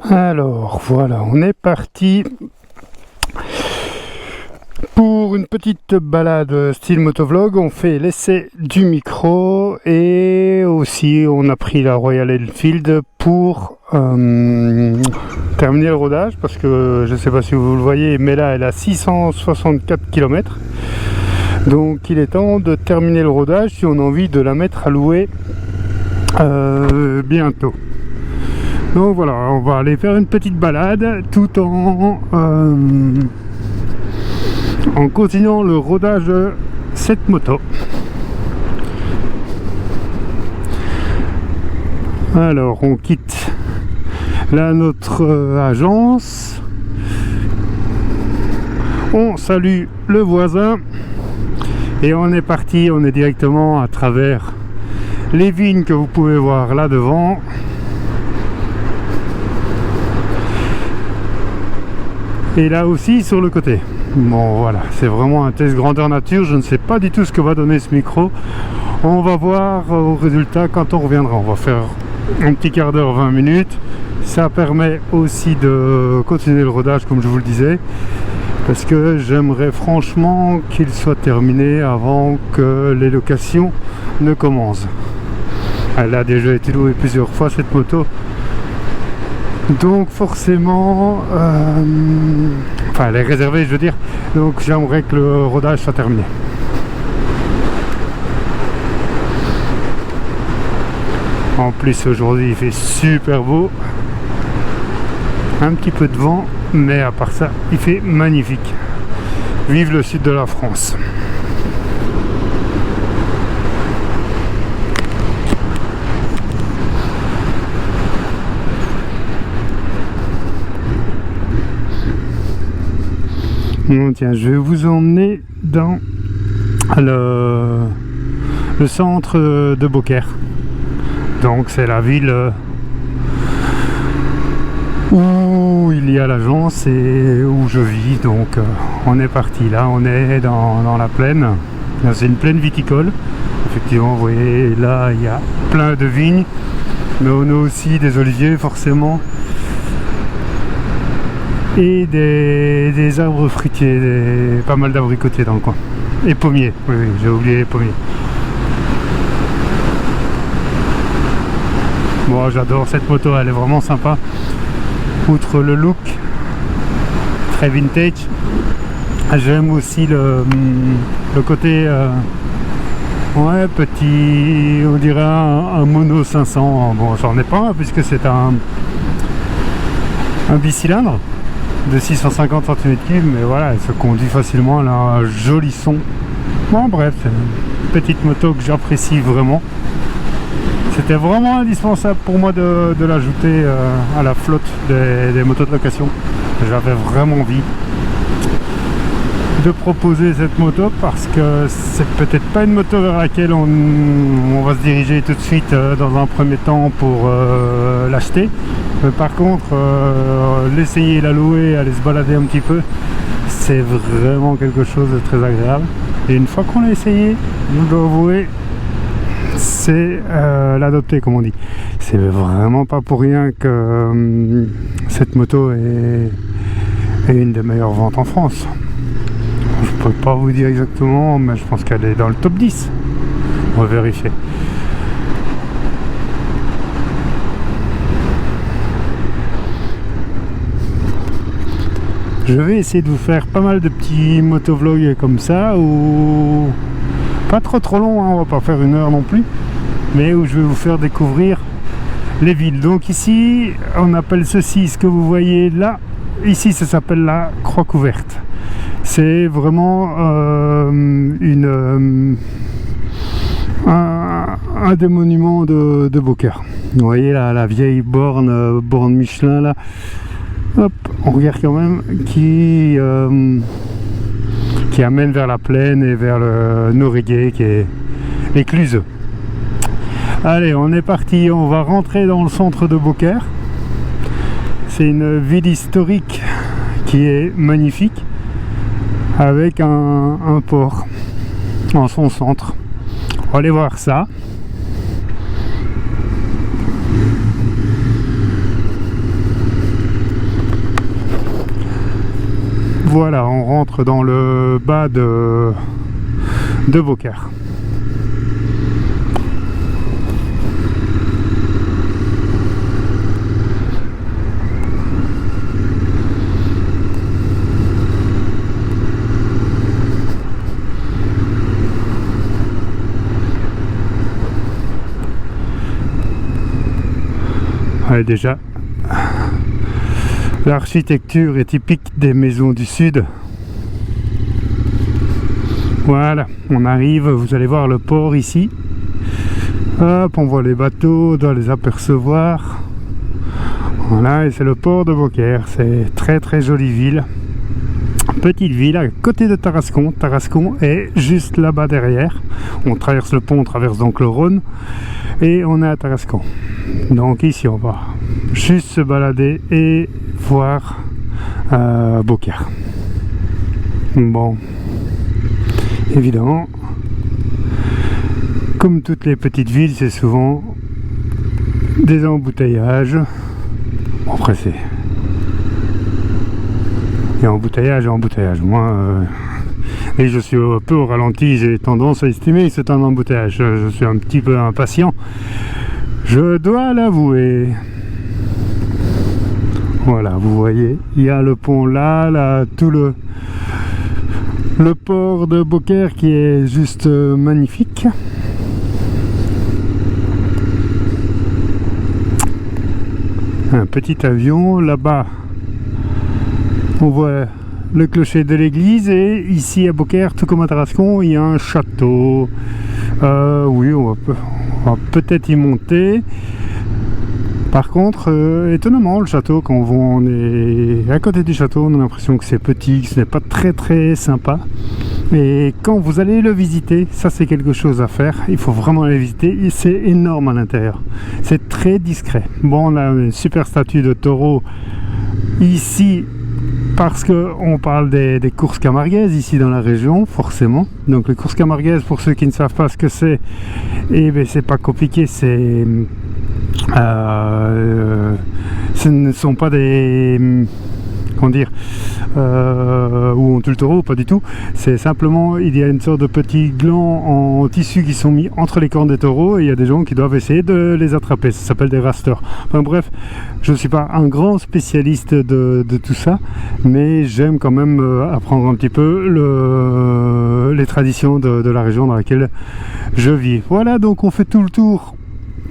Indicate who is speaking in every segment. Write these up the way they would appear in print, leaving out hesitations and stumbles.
Speaker 1: Alors voilà, on est parti pour une petite balade style motovlog. On fait l'essai du micro et aussi on a pris la Royal Enfield pour terminer le rodage, parce que je ne sais pas si vous le voyez, mais là elle a 664 km. Donc il est temps de terminer le rodage si on a envie de la mettre à louer bientôt. Donc voilà, on va aller faire une petite balade tout en continuant le rodage de cette moto. Alors on quitte là notre agence, on salue le voisin et on est parti. On est directement à travers les vignes que vous pouvez voir là devant. Et là aussi sur le côté. Bon voilà, c'est vraiment un test grandeur nature. Je ne sais pas du tout ce que va donner ce micro. On va voir au résultat quand on reviendra. On va faire un petit quart d'heure, 20 minutes. Ça permet aussi de continuer le rodage comme je vous le disais, parce que j'aimerais franchement qu'il soit terminé avant que les locations ne commencent. Elle a déjà été louée plusieurs fois cette moto. Donc forcément, enfin elle est réservée, je veux dire, donc j'aimerais que le rodage soit terminé. En plus aujourd'hui il fait super beau, un petit peu de vent, mais à part ça il fait magnifique. Vive le sud de la France. Bon, tiens, je vais vous emmener dans le centre de Beaucaire. Donc c'est la ville où il y a l'agence et où je vis. Donc on est parti là, on est dans la plaine. C'est une plaine viticole. Effectivement, vous voyez là il y a plein de vignes, mais on a aussi des oliviers forcément. Et des arbres fruitiers, pas mal d'abricotiers dans le coin. Et pommiers, oui, j'ai oublié les pommiers. Bon, j'adore cette moto, elle est vraiment sympa. Outre le look très vintage, j'aime aussi le côté ouais, petit, on dirait un mono 500. Bon, j'en ai pas puisque c'est un bicylindre de 650 cm3, mais voilà, elle se conduit facilement, elle a un joli son. Bon bref, c'est une petite moto que j'apprécie vraiment. C'était vraiment indispensable pour moi de l'ajouter à la flotte des motos de location. J'avais vraiment envie de proposer cette moto parce que c'est peut-être pas une moto vers laquelle on va se diriger tout de suite dans un premier temps pour l'acheter. Mais par contre, l'essayer, la louer, aller se balader un petit peu, c'est vraiment quelque chose de très agréable. Et une fois qu'on l'a essayé, je dois avouer, c'est l'adopter comme on dit. C'est vraiment pas pour rien que cette moto est une des meilleures ventes en France. Je peux pas vous dire exactement, mais je pense qu'elle est dans le top 10. On va vérifier. Je vais essayer de vous faire pas mal de petits motovlogs comme ça, ou pas trop long, hein, on va pas faire 1 heure non plus, mais où je vais vous faire découvrir les villes. Donc ici, on appelle ceci, ce que vous voyez là, ici ça s'appelle la Croix Couverte. C'est vraiment un des monuments de Beaucaire. Vous voyez là, la vieille borne Michelin là. Hop, on regarde quand même qui amène vers la plaine et vers le Norégué qui est écluse. Allez, on est parti, on va rentrer dans le centre de Beaucaire. C'est une ville historique qui est magnifique, avec un port en son centre. On va aller voir ça. Voilà, on rentre dans le bas de Beaucaire. Ouais, déjà, l'architecture est typique des maisons du sud. Voilà, on arrive, vous allez voir le port ici. Hop, on voit les bateaux, on doit les apercevoir. Voilà, et c'est le port de Beaucaire. C'est très jolie ville. Petite ville à côté de Tarascon. Tarascon est juste là-bas derrière. On traverse le pont, on traverse donc le Rhône et on est à Tarascon. Donc ici on va juste se balader et voir Beaucaire. Bon, évidemment, comme toutes les petites villes, c'est souvent des embouteillages. Bon, après c'est... Il y a embouteillage et embouteillage. Moi, et je suis un peu au ralenti, j'ai tendance à estimer que c'est un embouteillage. Je suis un petit peu impatient, je dois l'avouer. Voilà, vous voyez, il y a le pont là, tout le port de Beaucaire qui est juste magnifique. Un petit avion là-bas. On voit le clocher de l'église et ici à Beaucaire, tout comme à Tarascon, il y a un château. Oui, on va peut-être y monter. Par contre, étonnamment, le château, quand on est à côté du château, on a l'impression que c'est petit, que ce n'est pas très sympa. Et quand vous allez le visiter, ça c'est quelque chose à faire, il faut vraiment aller visiter, et c'est énorme à l'intérieur. C'est très discret. Bon, on a une super statue de taureau ici, parce qu'on parle des courses camarguaises ici dans la région, forcément. Donc les courses camarguaises, pour ceux qui ne savent pas ce que c'est, eh bien c'est pas compliqué, c'est... ce ne sont pas des... comment dire, où on tue le taureau, pas du tout. C'est simplement, il y a une sorte de petits glands en tissu qui sont mis entre les cornes des taureaux et il y a des gens qui doivent essayer de les attraper. Ça s'appelle des rasters. Enfin bref, je ne suis pas un grand spécialiste de tout ça, mais j'aime quand même apprendre un petit peu les traditions de la région dans laquelle je vis. Voilà, donc on fait tout le tour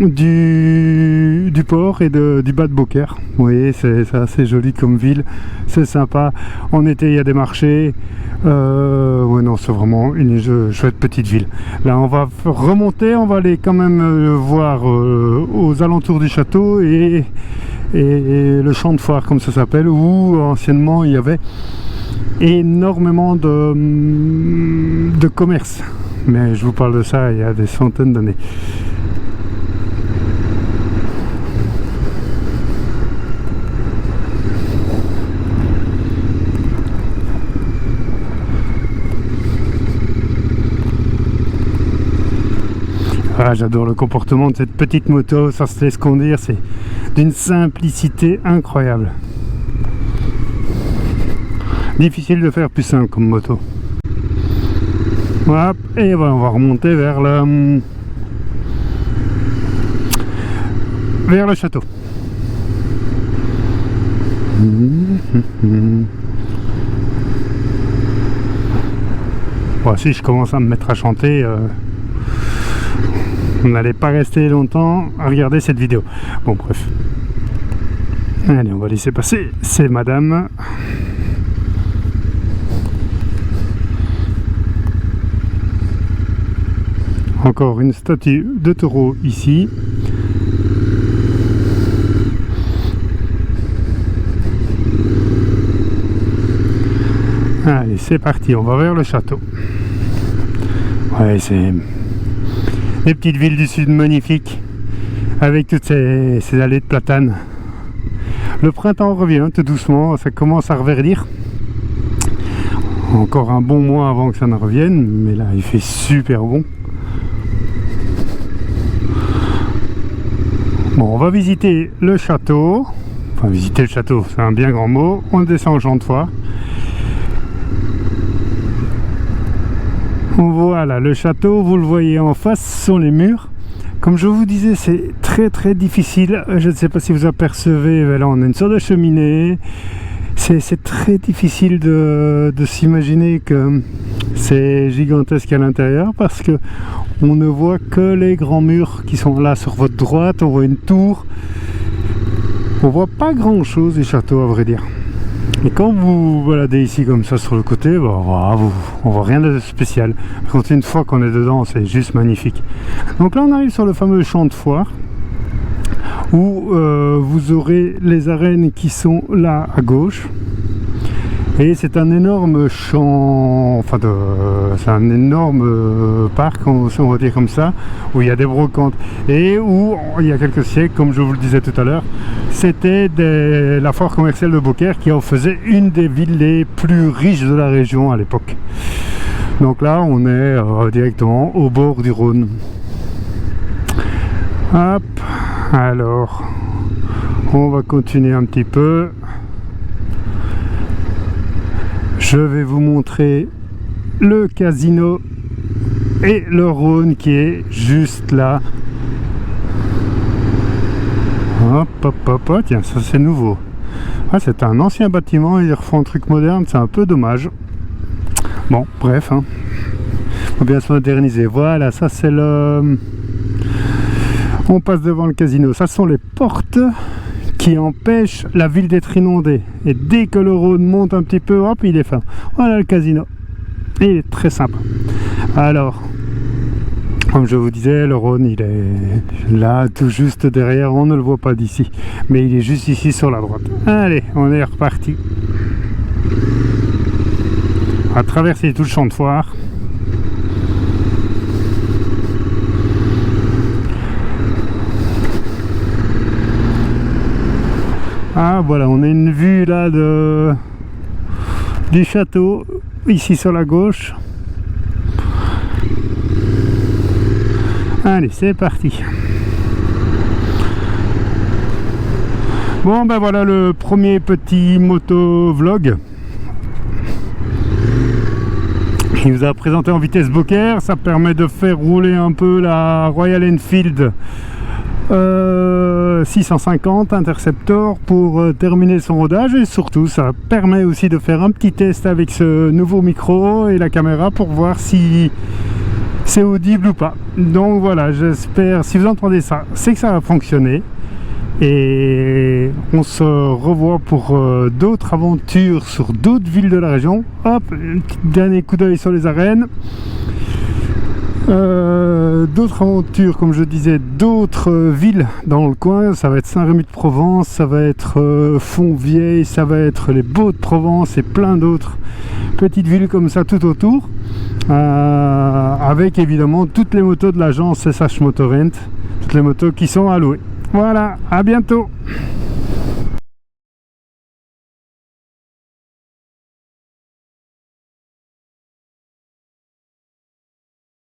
Speaker 1: du port et du bas de Beaucaire. Vous voyez, c'est assez joli comme ville, c'est sympa. En été il y a des marchés, ouais, non, c'est vraiment une chouette petite ville. Là on va remonter, on va aller quand même voir aux alentours du château et le champ de foire comme ça s'appelle, où anciennement il y avait énormément de commerce, mais je vous parle de ça il y a des centaines d'années. Ah, j'adore le comportement de cette petite moto, ça se laisse conduire, c'est d'une simplicité incroyable. Difficile de faire plus simple comme moto. Hop, et voilà, on va remonter vers le château. Bon, si je commence à me mettre à chanter, on n'allait pas rester longtemps à regarder cette vidéo. Bon, bref. Allez, on va laisser passer. C'est madame. Encore une statue de taureau ici. Allez, c'est parti, on va vers le château. Ouais, c'est des petites villes du sud magnifiques, avec toutes ces allées de platanes. Le printemps revient tout doucement, ça commence à reverdir. Encore un bon mois avant que ça ne revienne, mais là il fait super bon. Bon, on va visiter le château. Enfin, visiter le château, c'est un bien grand mot. On descend au champ de foire. Voilà, le château, vous le voyez en face, ce sont les murs. Comme je vous disais, c'est très difficile. Je ne sais pas si vous apercevez, là on a une sorte de cheminée. C'est très difficile de s'imaginer que c'est gigantesque à l'intérieur parce que on ne voit que les grands murs qui sont là sur votre droite. On voit une tour. On voit pas grand chose du château, à vrai dire. Et quand vous baladez ici comme ça sur le côté, on voit rien de spécial. Par contre, une fois qu'on est dedans, c'est juste magnifique. Donc là, on arrive sur le fameux champ de foire où vous aurez les arènes qui sont là à gauche. Et c'est un énorme champ, enfin c'est un énorme parc, on va dire comme ça, où il y a des brocantes. Et où, il y a quelques siècles, comme je vous le disais tout à l'heure, c'était la foire commerciale de Beaucaire qui en faisait une des villes les plus riches de la région à l'époque. Donc là, on est directement au bord du Rhône. Hop, alors, on va continuer un petit peu. Je vais vous montrer le casino et le Rhône qui est juste là. Hop, tiens, ça c'est nouveau. Ah, c'est un ancien bâtiment, ils refont un truc moderne, c'est un peu dommage. Bon, bref, hein. Faut bien se moderniser. Voilà, ça c'est le... On passe devant le casino. Ça sont les portes qui empêche la ville d'être inondée. Et dès que le Rhône monte un petit peu, hop, il est fin. Voilà le casino. Et il est très sympa. Alors, comme je vous disais, le Rhône, il est là, tout juste derrière. On ne le voit pas d'ici. Mais il est juste ici sur la droite. Allez, on est reparti. On va traverser tout le champ de foire. Ah voilà, on a une vue là du château, ici sur la gauche. Allez, c'est parti. Bon ben voilà le premier petit moto-vlog. Il vous a présenté en vitesse Beaucaire, ça permet de faire rouler un peu la Royal Enfield 650 Interceptor pour terminer son rodage, et surtout ça permet aussi de faire un petit test avec ce nouveau micro et la caméra pour voir si c'est audible ou pas. Donc voilà, j'espère, si vous entendez ça, c'est que ça va fonctionner, et on se revoit pour d'autres aventures sur d'autres villes de la région. Hop, un petit dernier coup d'œil sur les arènes. D'autres aventures, comme je disais, d'autres villes dans le coin. Ça va être Saint-Rémy-de-Provence, ça va être Fontvieille, ça va être les Baux-de-Provence et plein d'autres petites villes comme ça tout autour, avec évidemment toutes les motos de l'agence SH Motorrent, toutes les motos qui sont à louer. Voilà, à bientôt.